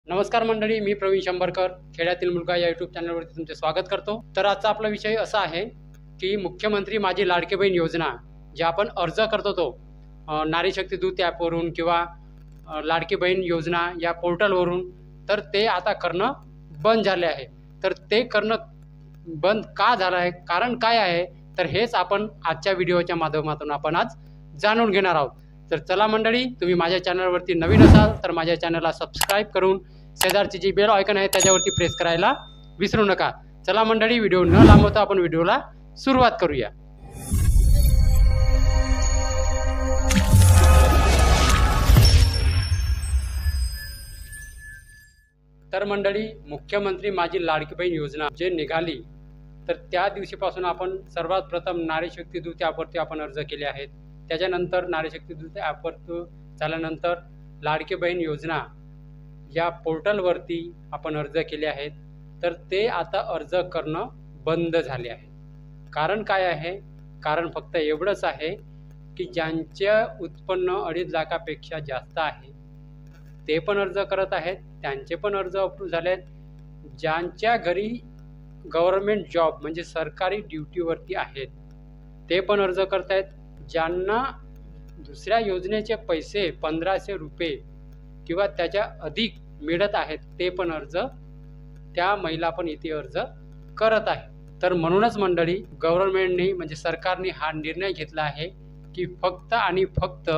नमस्कार मंडळी, मी प्रवीण शंभरकर खेड्यातील मुलगा या यूट्यूब चॅनलवरती तुमचे स्वागत करतो। तर आजचा आपला विषय असा आहे की मुख्यमंत्री माझी लाडकी बहीण योजना जे आपण अर्ज करतो तो नारी शक्ती दूत ॲपवरून किंवा लाडकी बहीण योजना या पोर्टलवरून, तर ते आता करणं बंद झाले आहे। तर ते करणं बंद का झालं आहे, कारण काय आहे, तर हेच आपण आजच्या व्हिडिओच्या माध्यमातून आपण आज जाणून घेणार आहोत। तर चला मंडळी, तुम्ही माझ्या चॅनलवरती नवीन असाल तर माझ्या चॅनलला सबस्क्राईब करून शेजारची जी बेल आयकॉन आहे त्याच्यावरती प्रेस करायला विसरू नका। चला मंडळी, व्हिडिओ न लांबवता आपण व्हिडिओला सुरुवात करूया। तर मंडळी, मुख्यमंत्री माझी लाडकी बहीण योजना जे निघाली, तर त्या दिवशीपासून आपण सर्वात प्रथम नारी शक्ती दूत ॲपवरती आपण अर्ज केले आहेत। त्याच्यानंतर नारी शक्ती दूत ॲपवर झाल्यानंतर लाडकी बहीण योजना या पोर्टलवरती आपण अर्ज केले आहेत। तर ते आता अर्ज करणं बंद झाले आहे। कारण काय आहे, कारण फक्त एवढंच आहे की ज्यांचे उत्पन्न 2.5 लाखापेक्षा जास्त आहे ते पण अर्ज करत आहेत, त्यांचे पण अर्ज अप्रूव्ह झाले आहेत। ज्यांच्या घरी गव्हर्नमेंट जॉब म्हणजे सरकारी ड्युटीवरती आहेत ते पण अर्ज करत आहेत। ज्यांना दुसऱ्या योजनेचे पैसे 1500 रुपये किंवा त्याच्या अधिक मिळत आहेत ते पण अर्ज, त्या महिला पण इथे अर्ज करत आहे। तर म्हणूनच मंडळी, गव्हर्नमेंटने म्हणजे सरकारने हा निर्णय घेतला आहे की फक्त आणि फक्त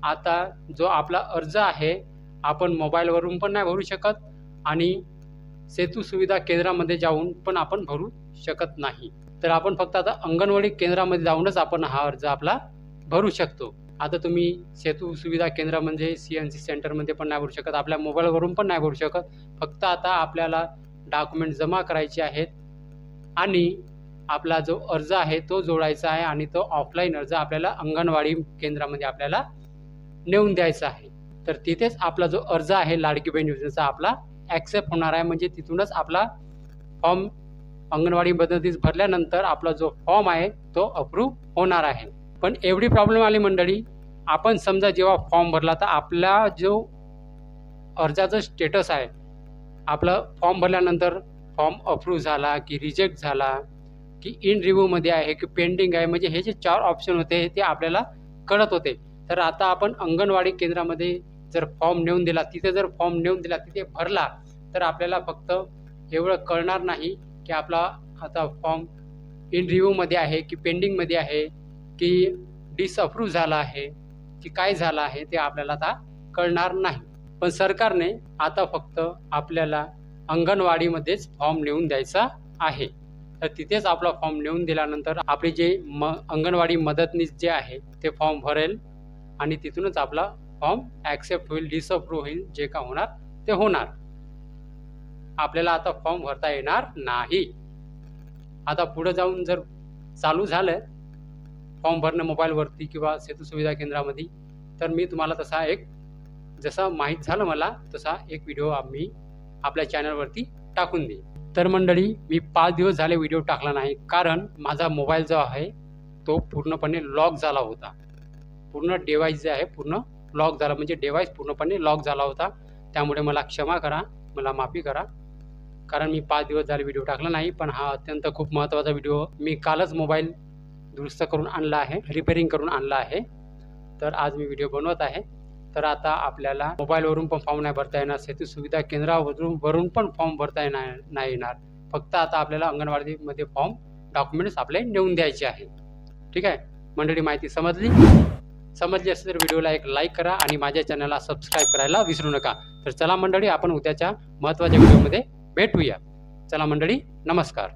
आता जो आपला अर्ज आहे आपण मोबाईलवरून पण नाही भरू शकत आणि सेतू सुविधा केंद्रामध्ये जाऊन पण आपण भरू शकत नाही। तर आपण फक्त आता अंगणवाडी केंद्रामध्ये जाऊनच आपण हा अर्ज आपला भरू शकतो। आता तुम्ही सेतू सुविधा केंद्र म्हणजे CNC सेंटरमध्ये पण नाही भरू शकत, आपल्या मोबाईलवरून पण नाही भरू शकत। फक्त आता आपल्याला डॉक्युमेंट जमा करायचे आहेत आणि आपला जो अर्ज आहे तो जोडायचा आहे आणि तो ऑफलाईन अर्ज आपल्याला अंगणवाडी केंद्रामध्ये आपल्याला नेऊन द्यायचा आहे। तर तिथेच आपला जो अर्ज आहे लाडकी बहीण योजनेचा आपला ॲक्सेप्ट होणार आहे, म्हणजे तिथूनच आपला फॉर्म अंगणवाडी मदतीस भरल्यानंतर आपला जो फॉर्म आहे तो अप्रूव्ह होणार आहे। पण एवढी प्रॉब्लेम आली मंडळी, आपण समजा जेव्हा फॉर्म भरला तर आपला जो अर्जाचं स्टेटस आहे, आपला फॉर्म भरल्यानंतर फॉर्म अप्रूव्ह झाला की रिजेक्ट झाला की इन रिव्ह्यूमध्ये आहे की पेंडिंग आहे, म्हणजे हे जे 4 ऑप्शन होते ते आपल्याला कळत होते। तर आता आपण अंगणवाडी केंद्रामध्ये जर फॉर्म नेऊन दिला, तिथे जर फॉर्म नेऊन दिला, तिथे भरला, तर आपल्याला फक्त एवढं कळणार नाही की आपला आता फॉर्म इन रिव्ह्यूमध्ये आहे की पेंडिंगमध्ये आहे की डिसअप्रूव्ह झाला आहे की काय झालं आहे, ते आपल्याला आता कळणार नाही। पण सरकारने आता फक्त आपल्याला अंगणवाडीमध्येच फॉर्म नेऊन द्यायचा आहे। तर तिथेच आपला फॉर्म नेऊन दिल्यानंतर आपले जे अंगणवाडी मदतनीस जे आहे ते फॉर्म भरेल आणि तिथूनच आपला फॉर्म ॲक्सेप्ट होईल, डिसअप्रूव्ह होईल, जे का होणार ते होणार। आपल्याला आता फॉर्म भरता येणार नाही। आता पुढे जाऊन जर चालू झालं फॉर्म भरणं मोबाईलवरती किंवा सेतू सुविधा केंद्रामध्ये, तर मी तुम्हाला तसा एक जसं माहीत झालं मला तसा एक व्हिडिओ आम्ही आपल्या चॅनलवरती टाकून देईन। तर मंडळी, मी 5 दिवस झाले व्हिडिओ टाकला नाही, कारण माझा मोबाईल जो आहे तो पूर्णपणे लॉक झाला होता। पूर्ण डिव्हाइस जे आहे पूर्ण लॉक झाला, म्हणजे डिव्हाइस पूर्णपणे लॉक झाला होता। त्यामुळे मला क्षमा करा, मला माफी करा, कारण मी 5 दिवस झाले व्हिडिओ टाकला नाही। पण हा अत्यंत खूप महत्त्वाचा व्हिडिओ मी कालच मोबाईल दुरुस्त करून आणला आहे, रिपेअरिंग करून आणला आहे, तर आज मी व्हिडिओ बनवत आहे। तर आता आपल्याला मोबाईलवरून पण फॉर्म नाही भरता येणार, सेतू सुविधा केंद्रावरून पण फॉर्म भरता नाही येणार। फक्त आता आपल्याला अंगणवाडीमध्ये फॉर्म डॉक्युमेंट्स आपले नेऊन द्यायचे आहे। ठीक आहे मंडळी, माहिती समजली असेल तर व्हिडिओला एक लाईक करा आणि माझ्या चॅनलला सबस्क्राईब करायला विसरू नका। तर चला मंडळी, आपण उद्याच्या महत्त्वाच्या व्हिडिओमध्ये भेटूया। चला मंडळी, नमस्कार।